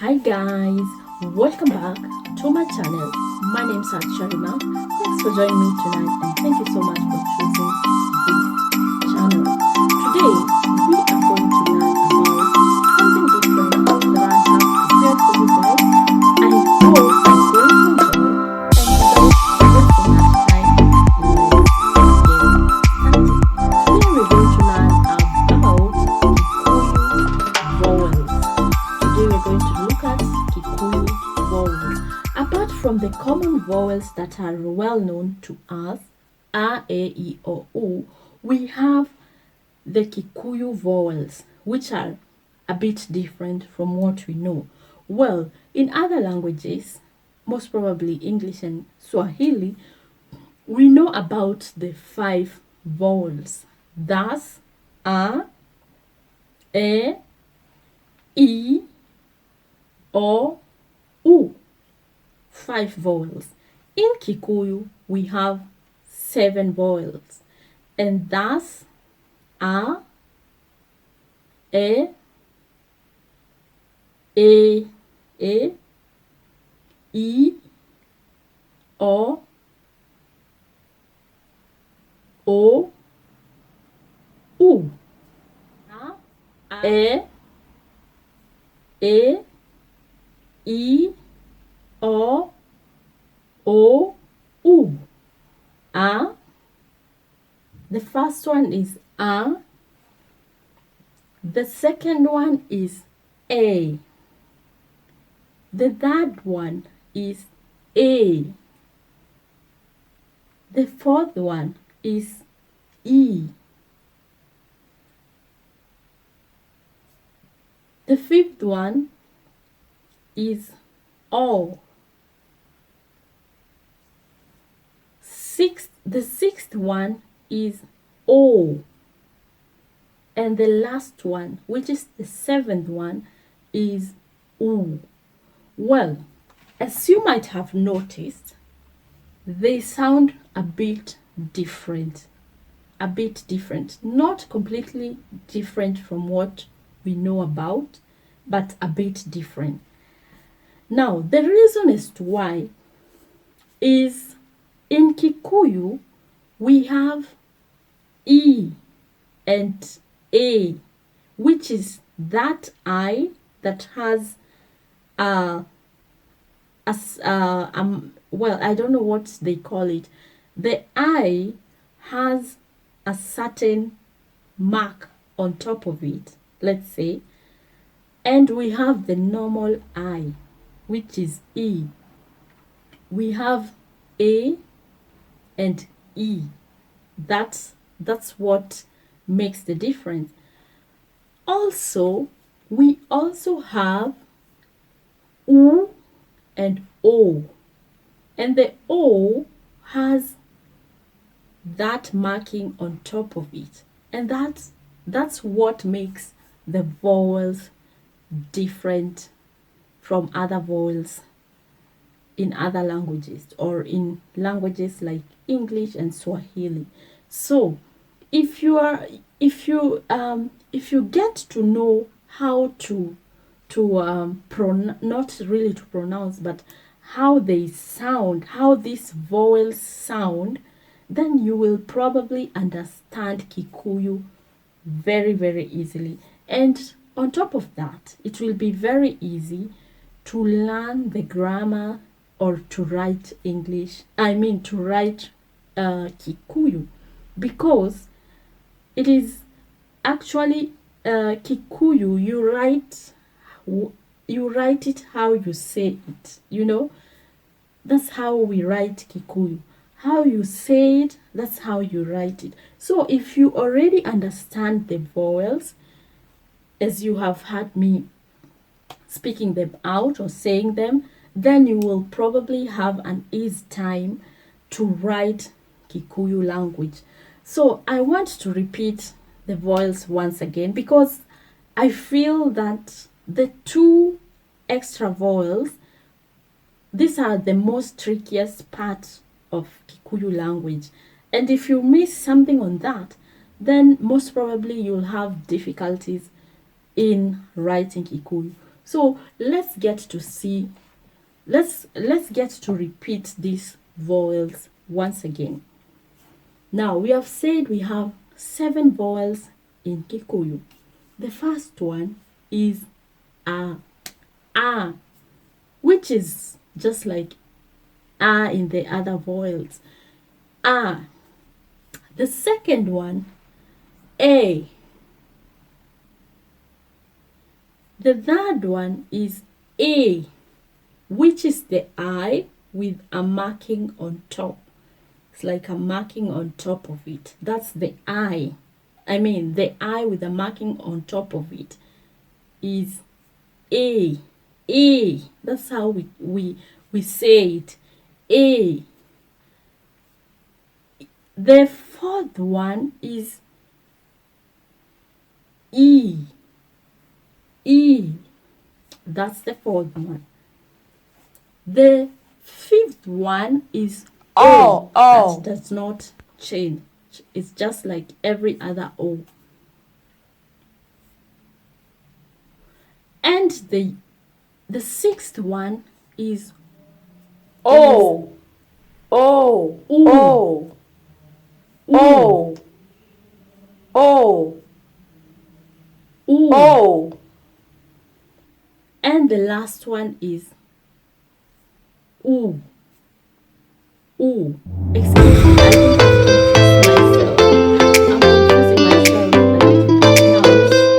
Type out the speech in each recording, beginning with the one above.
Hi guys, welcome back to my channel. My name is Sharima. Thanks for joining me tonight and thank you so much for choosing this channel. Today we are going to learn about something different that I have prepared for you guys. I hope you're going to enjoy and without wasting much time, let's get started. Today we're going to learn about Kikuyu vowels. Today we're going to look at Kikuyu vowels. Apart from the common vowels that are well known to us, A, E, I, O, U, we have the Kikuyu vowels, which are a bit different from what we know. Well, in other languages, most probably English and Swahili, we know about the 5 vowels. Thus, A, E, I, O, U. 5 vowels. In Kikuyu, we have 7 vowels, and thus A, E, E, I, O, U. E, I, O, U. A. The first one is A. The second one is A. The third one is A. The fourth one is E. The fifth one is O. The sixth one is O. And the last one, which is the 7th one, is U. Well, as you might have noticed, they sound a bit different. Not completely different from what we know about, but a bit different. Now, the reason as to why is in Kikuyu, we have E and A, which is that I that has well, I don't know what they call it. The I has a certain mark on top of it, let's say, and we have the normal I, which is E. We have A and E. That's what makes the difference. Also, we also have U and O, and the O has that marking on top of it, and that's what makes the vowels different from other vowels in other languages or in languages like English and Swahili. So if you get to know how to not really to pronounce, but how they sound, how these vowels sound, then you will probably understand Kikuyu very, very easily. And on top of that, it will be very easy to learn the grammar or to write to write Kikuyu, because it is actually Kikuyu, you write it how you say it, that's how we write Kikuyu. How you say it, that's how you write it. So if you already understand the vowels, as you have heard me speaking them out or saying them, then you will probably have an easy time to write Kikuyu language. So I want to repeat the vowels once again, because I feel that the 2 extra vowels, these are the most trickiest part of Kikuyu language. And if you miss something on that, then most probably you'll have difficulties in writing Kikuyu. So let's get to see, let's get to repeat these vowels once again. Now we have said we have 7 vowels in Kikuyu. The first one is a, which is just like in the other vowels. The second one, a. The third one is a, which is the I with a marking on top. It's like a marking on top of it. That's the I. I mean, the I with a marking on top of it is a. A. That's how we say it. A. The fourth one is E. E. That's the fourth one. The fifth one is O. That does not change. It's just like every other O. And the sixth one is O. O. O. O. O. O. And the last one is U. U. Excuse me, I think I'm confusing myself a little bit. Now let's repeat. The first one is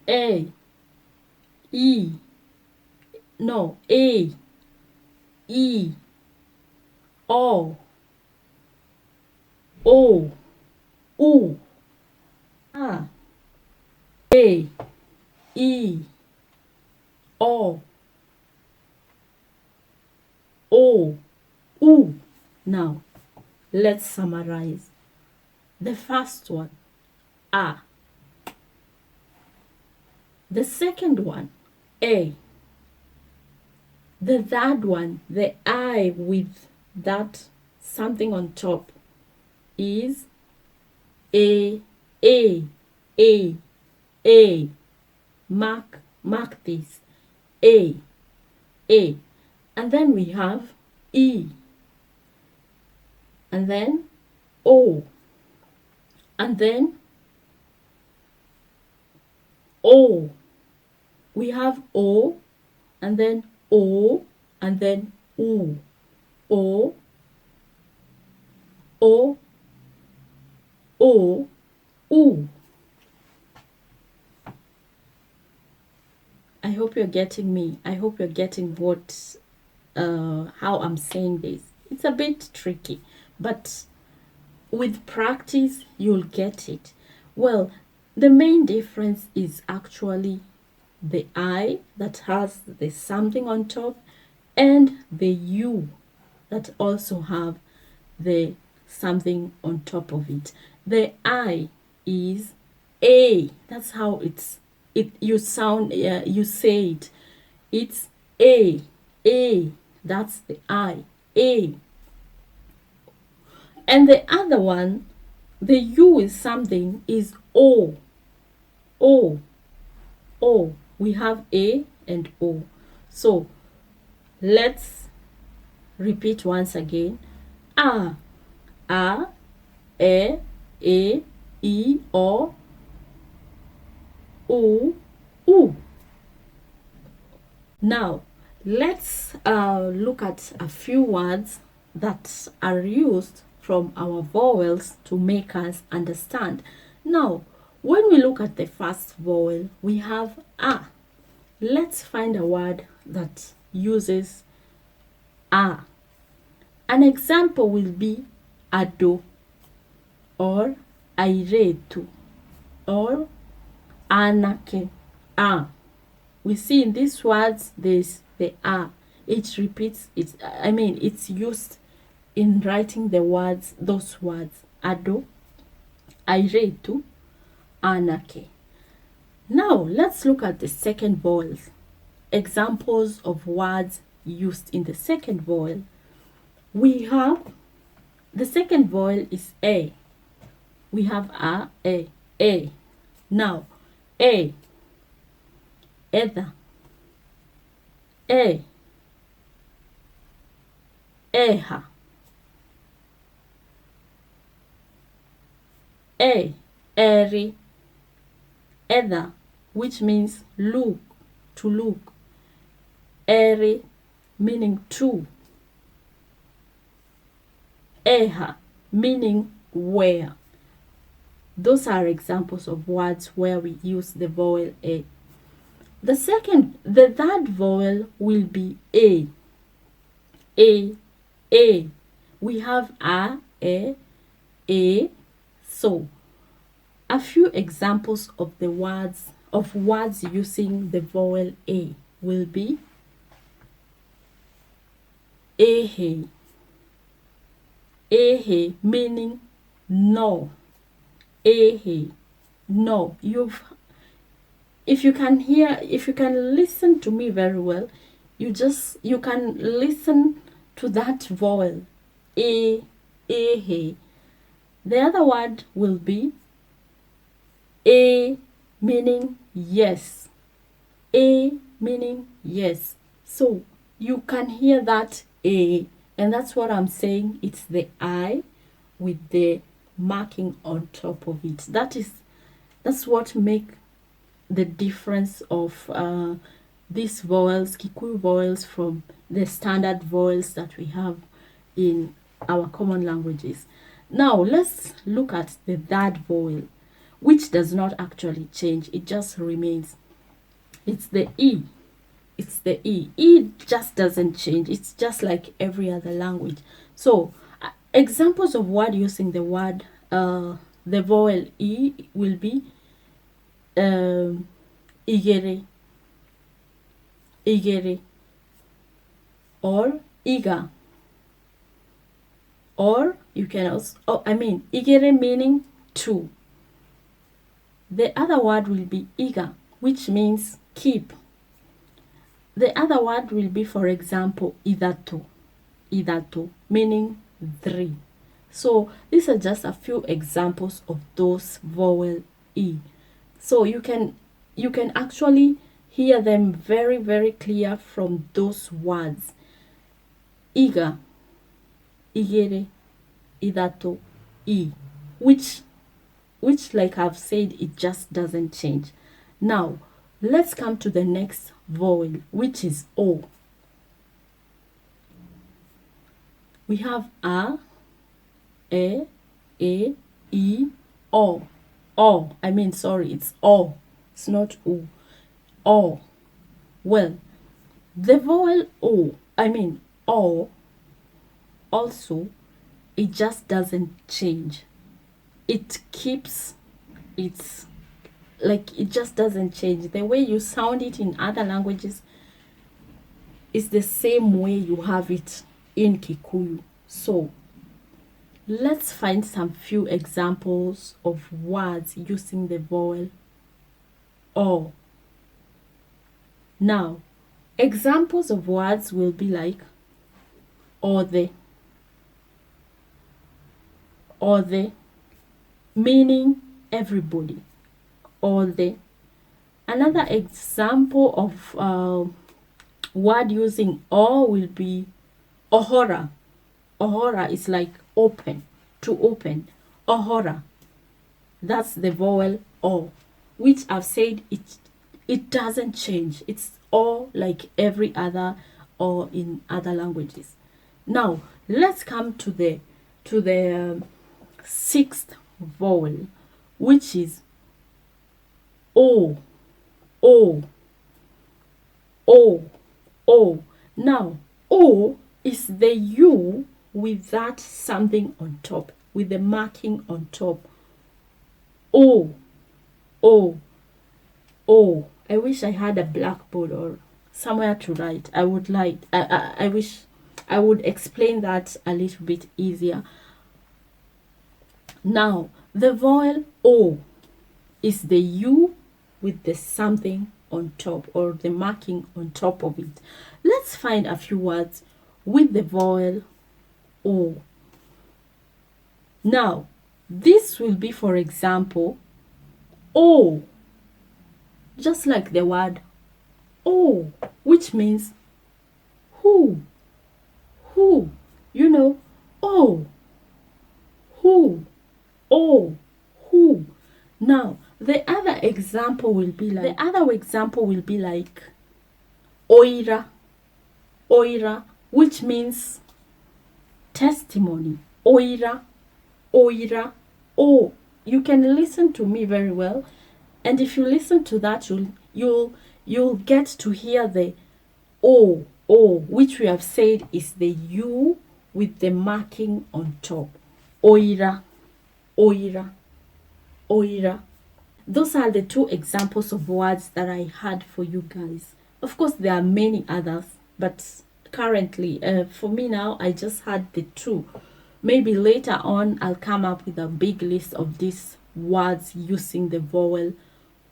A, E, no, A, E, O, O, U, A, A, E, O, O, U. Now, let's summarize. The first one, A. The second one, A. The third one, the I with that something on top, is A, A, A, A. Mark this, A, A. And then we have E. And then O. And then O. We have O, and then O, and then U. O, O, O, U. I hope you're getting me. I hope you're getting what, how I'm saying this. It's a bit tricky, but with practice, you'll get it. Well, the main difference is actually the I that has the something on top and the U that also have the something on top of it. The I is A. That's how you say it. It's A, A. That's the I. A. And the other one, the U is something, is O. O. O. We have A and O. So let's repeat once again. A. A. E. I. O. U. U. Now, let's look at a few words that are used from our vowels to make us understand. Now, when we look at the first vowel, we have A. Let's find a word that uses A. An example will be ado, or airetu, or anake. A. We see in these words there's the A. It repeats, it's used in writing the words, those words, ado, airetu, anake. Now let's look at the second vowel. Examples of words used in the second vowel. We have, the second vowel is A. We have A. Now, A. Either. A. Eha. A. Eri. Either, which means look, to look. Eri, meaning to. Eha, meaning where. Those are examples of words where we use the vowel A. The third vowel will be A. A. We have A. So, a few examples of the words using the vowel A will be ehe. Ehe, meaning no. Ehe, no. If you can listen to me very well, you can listen to that vowel, ehe. The other word will be A, meaning yes. A, meaning yes. So you can hear that A, and that's what I'm saying. It's the I with the marking on top of it. That's what make the difference of these vowels, Kikuyu vowels, from the standard vowels that we have in our common languages. Now let's look at the third vowel, which does not actually change. It just remains. It's the E. It's the E. E just doesn't change. It's just like every other language. So examples of word using the vowel E will be igere, or iga, or you can also, igere meaning to. The other word will be iga, which means keep. The other word will be, for example, idato, meaning 3. So these are just a few examples of those vowel E. So you can actually hear them very, very clear from those words. Iga, igere, idato, E, which like I've said, it just doesn't change. Now let's come to the next vowel, which is O. We have A, E, I, O. It's O. It's not O. O. Well, the vowel O, also, it just doesn't change. It keeps its, it just doesn't change. The way you sound it in other languages is the same way you have it in Kikuyu. So let's find some few examples of words using the vowel O. Now, Examples of words will be like ode, meaning everybody, ode. Another example of word using o will be ohora. Ohora is like open, to open. Ohora. That's the vowel o, which I've said it doesn't change. It's o like every other o in other languages. Now let's come to the sixth vowel, which is o. O. O. O. Now o is the u with that something on top, with the marking on top. O. O. O. I wish I had a blackboard or somewhere to write. I would like, I wish I would explain that a little bit easier. Now, the vowel O is the U with the something on top, or the marking on top of it. Let's find a few words with the vowel O. Now, this will be, for example, O, just like the word O, which means who, you know, O, who, O, who. Now, the other example will be like, oira, oira, which means testimony. Oira, oira, oh. You can listen to me very well, and if you listen to that, you'll get to hear the o, which we have said is the u with the marking on top. Oira, oira, oira. Those are the two examples of words that I had for you guys. Of course, there are many others, but currently, for me now, I just had the two. Maybe later on, I'll come up with a big list of these words using the vowel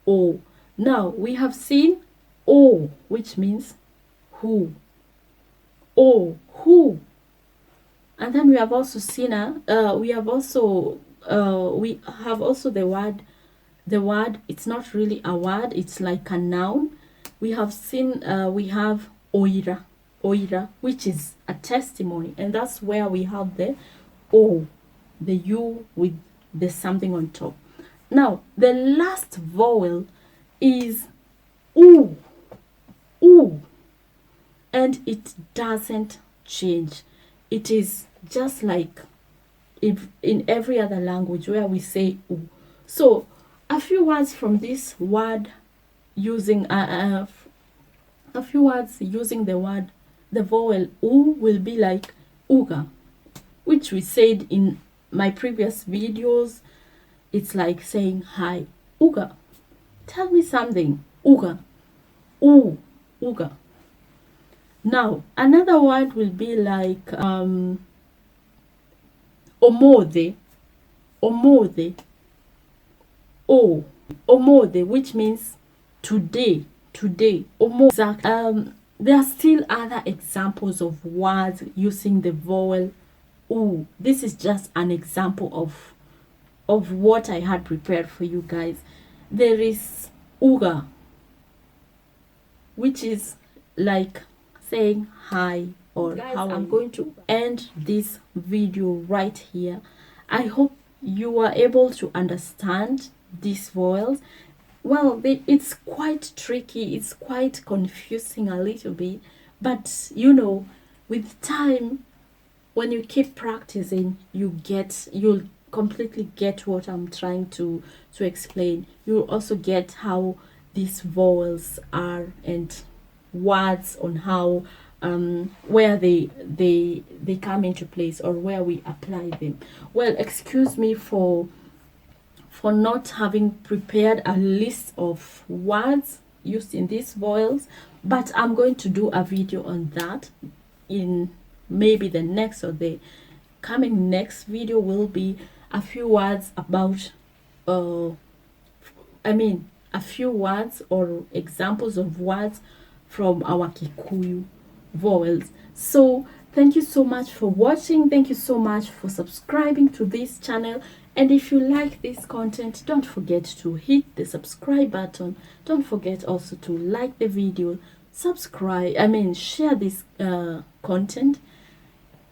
O. Now, we have seen O, which means who. O, who. And then we have also seen, we have also the word, it's not really a word, it's like a noun. We have seen, we have oira, which is a testimony, and that's where we have the O, the U with the something on top. Now, the last vowel is U, and it doesn't change. It is just like if in every other language where we say U. So, a few words from this word using a few words using the vowel U will be like uga, which we said in my previous videos. It's like saying hi, uga. Tell me something, uga. Uga. Now, another word will be like omode, omode, which means today. There are still other examples of words using the vowel U. This is just an example of what I had prepared for you guys. There is uga, which is like saying hi or guys, how I'm going to end this video right here. I hope you are able to understand these vowels. Well, it's quite tricky, it's quite confusing a little bit, but you know, with time, when you keep practicing, you'll completely get what I'm trying to explain. You'll also get how these vowels are and words on how where they come into place or where we apply them. Well, excuse me for not having prepared a list of words used in these vowels, but I'm going to do a video on that in maybe the next or the coming next video. Will be a few words about a few words or examples of words from our Kikuyu vowels. So thank you so much for watching. Thank you so much for subscribing to this channel. And if you like this content, don't forget to hit the subscribe button. Don't forget also to like the video, share this content,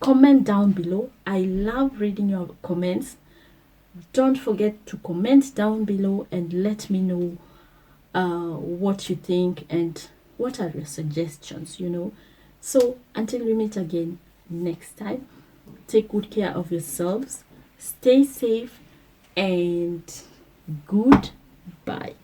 comment down below. I love reading your comments. Don't forget to comment down below and let me know what you think and what are your suggestions, So until we meet again next time, take good care of yourselves, stay safe, and goodbye.